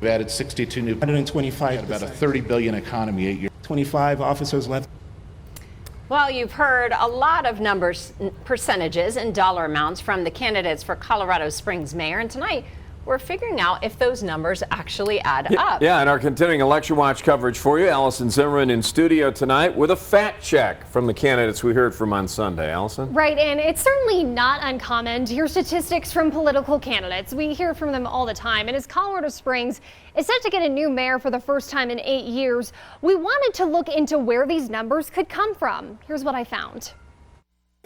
We've added 62 new, 125, about a $30 billion economy 8 years. 25 officers left. Well, you've heard a lot of numbers, percentages, and dollar amounts from the candidates for Colorado Springs mayor, and tonight we're figuring out if those numbers actually add up. Yeah, and our continuing election watch coverage for you. Alasyn Zimmerman in studio tonight with a fact check from the candidates we heard from on Sunday. Alasyn? Right, and it's certainly not uncommon to hear statistics from political candidates. We hear from them all the time, and as Colorado Springs is set to get a new mayor for the first time in 8 years, we wanted to look into where these numbers could come from. Here's what I found.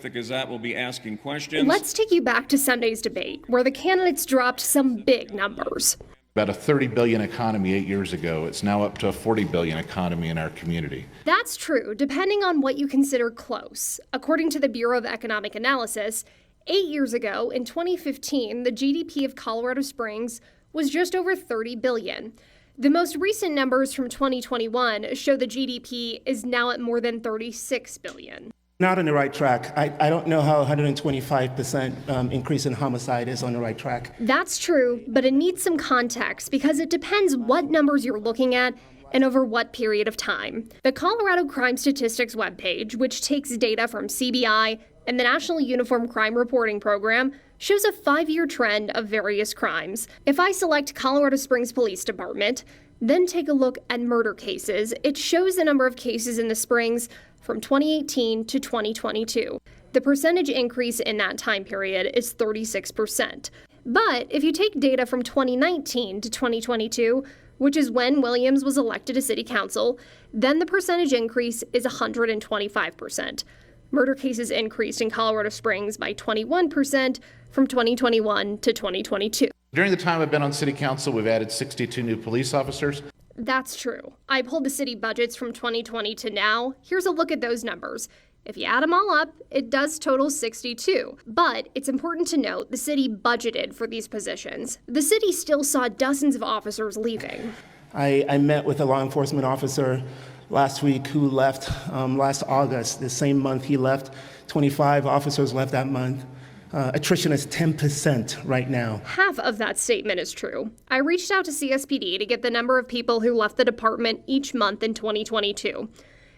The Gazette will be asking questions. Let's take you back to Sunday's debate, where the candidates dropped some big numbers. About a $30 billion economy 8 years ago. It's now up to a $40 billion economy in our community. That's true, depending on what you consider close. According to the Bureau of Economic Analysis, 8 years ago, in 2015, the GDP of Colorado Springs was just over $30 billion. The most recent numbers from 2021 show the GDP is now at more than $36 billion. Not on the right track. I don't know how 125% increase in homicide is on the right track. That's true, but it needs some context because it depends what numbers you're looking at and over what period of time. The Colorado Crime Statistics webpage, which takes data from CBI and the National Uniform Crime Reporting Program, shows a 5-year trend of various crimes. If I select Colorado Springs Police Department, then take a look at murder cases, it shows the number of cases in the Springs from 2018 to 2022. The percentage increase in that time period is 36%. But if you take data from 2019 to 2022, which is when Williams was elected to city council, then the percentage increase is 125%. Murder cases increased in Colorado Springs by 21% from 2021 to 2022. During the time I've been on city council, we've added 62 new police officers. That's true. I pulled the city budgets from 2020 to now. Here's a look at those numbers. If you add them all up, it does total 62. But it's important to note the city budgeted for these positions. The city still saw dozens of officers leaving. I met with a law enforcement officer last week who left last August. The same month he left, 25 officers left that month. Attrition is 10% right now. Half of that statement is true. I reached out to CSPD to get the number of people who left the department each month in 2022.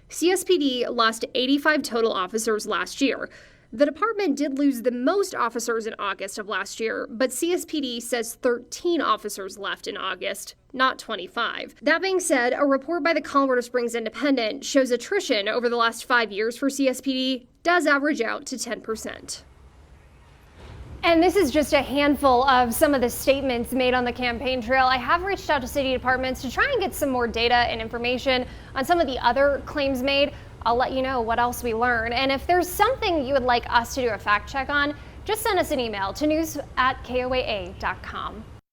CSPD lost 85 total officers last year. The department did lose the most officers in August of last year, but CSPD says 13 officers left in August, not 25. That being said, a report by the Colorado Springs Independent shows attrition over the last 5 years for CSPD does average out to 10%. And this is just a handful of some of the statements made on the campaign trail. I have reached out to city departments to try and get some more data and information on some of the other claims made. I'll let you know what else we learn. And if there's something you would like us to do a fact check on, just send us an email to news@koaa.com.